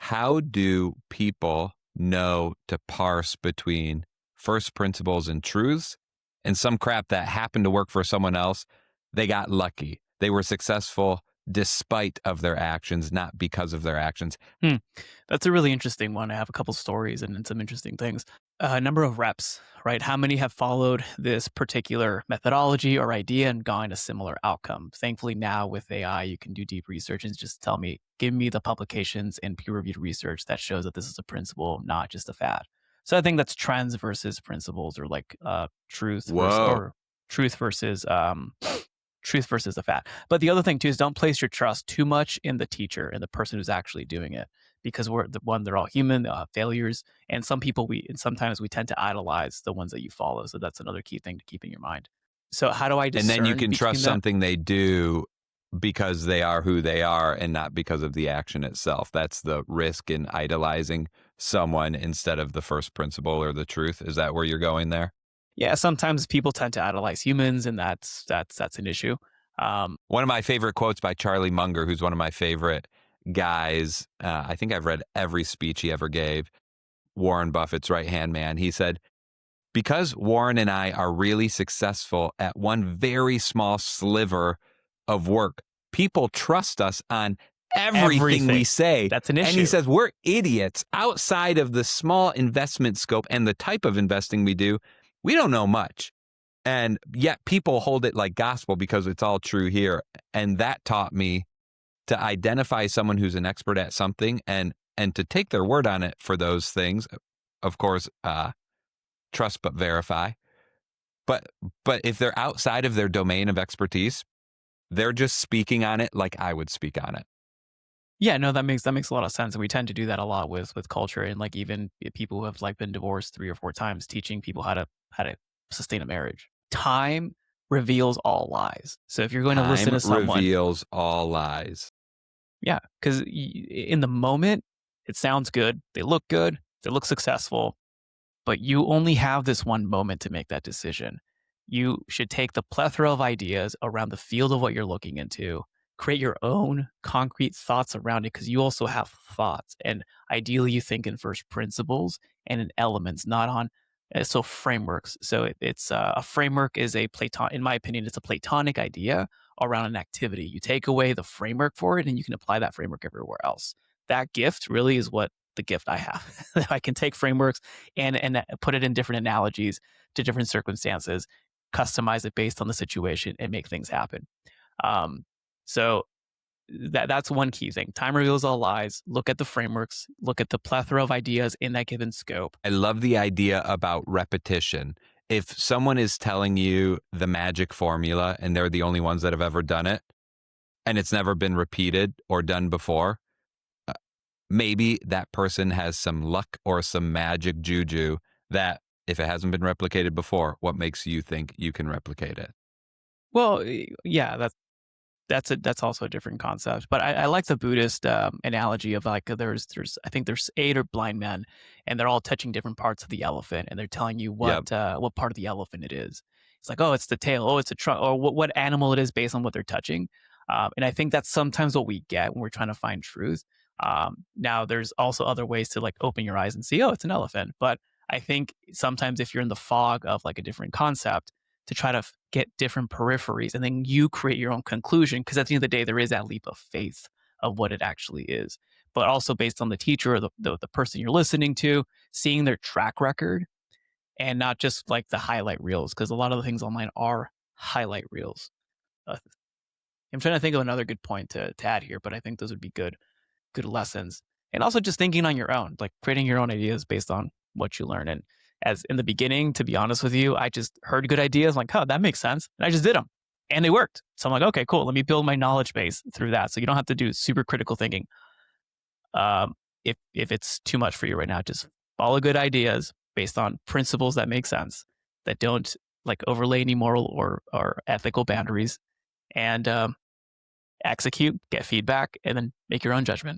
how do people know to parse between first principles and truths and some crap that happened to work for someone else? They got lucky. They were successful despite of their actions, not because of their actions. Hmm. That's a really interesting one. I have a couple stories and some interesting things. Number of reps, right? How many have followed this particular methodology or idea and gotten a similar outcome? Thankfully, now with AI, you can do deep research and just tell me, give me the publications and peer-reviewed research that shows that this is a principle, not just a fad. So I think that's trends versus principles, or like Whoa. truth versus truth versus the fat. But the other thing too is don't place your trust too much in the teacher and the person who's actually doing it, because they're all human, they'll have failures, and sometimes we tend to idolize the ones that you follow. So that's another key thing to keep in your mind. So how do I And then you discern can trust between that? something they do because they are who they are and not because of the action itself. That's the risk in idolizing someone instead of the first principle or the truth. Is that where you're going there? Yeah, sometimes people tend to idolize humans, and that's an issue. One of my favorite quotes by Charlie Munger, who's one of my favorite guys. I think I've read every speech he ever gave. Warren Buffett's right hand man. He said, because Warren and I are really successful at one very small sliver of work, people trust us on everything we Everything. say. That's an And he issue. says, we're idiots outside of the small investment scope and the type of investing we do. We don't know much. And yet people hold it like gospel because it's all true here. And that taught me to identify someone who's an expert at something and to take their word on it for those things. Of course, trust but verify. But but if they're outside of their domain of expertise, they're just speaking on it like I would speak on it. Yeah, no, that makes a lot of sense, and we tend to do that a lot with culture, and like even people who have like been divorced 3 or 4 times, teaching people how to sustain a marriage. Time reveals all lies. So if you're going to listen Time to someone, reveals all lies. yeah, because in the moment it sounds good, they look good, they look successful, but you only have this one moment to make that decision. You should take the plethora of ideas around the field of what you're looking into, create your own concrete thoughts around it, because you also have thoughts. And ideally, you think in first principles and in elements, not on so frameworks. So it's a framework is a Platon, in my opinion, it's a Platonic idea around an activity. You take away the framework for it, and you can apply that framework everywhere else. That gift really is what the gift I have. I can take frameworks and put it in different analogies to different circumstances, customize it based on the situation, and make things happen. So that's one key thing. Time reveals all lies. Look at the frameworks. Look at the plethora of ideas in that given scope. I love the idea about repetition. If someone is telling you the magic formula and they're the only ones that have ever done it and it's never been repeated or done before, uh, maybe that person has some luck or some magic juju that if it hasn't been replicated before, what makes you think you can replicate it? Well, yeah, that's also a different concept. But I like the Buddhist analogy of like there's I think there's 8 or blind men, and they're all touching different parts of the elephant, and they're telling you Yep. what part of the elephant it is. It's like, oh, it's the tail. Oh, it's a trunk, or what animal it is based on what they're touching. And I think that's sometimes what we get when we're trying to find truth. Now, there's also other ways to like open your eyes and see, oh, it's an elephant. But I think sometimes if you're in the fog of like a different concept, to try to get different peripheries, and then you create your own conclusion, because at the end of the day there is that leap of faith of what it actually is, but also based on the teacher or the person you're listening to, seeing their track record, and not just like the highlight reels, because a lot of the things online are highlight reels. I'm trying to think of another good point to add here, but I think those would be good lessons. And also just thinking on your own, like creating your own ideas based on what you learn. And as in the beginning, to be honest with you, I just heard good ideas, like, oh, that makes sense. And I just did them and they worked. So I'm like, okay, cool. Let me build my knowledge base through that. So you don't have to do super critical thinking. If it's too much for you right now, just follow good ideas based on principles that make sense, that don't like overlay any moral or ethical boundaries, and execute, get feedback, and then make your own judgment.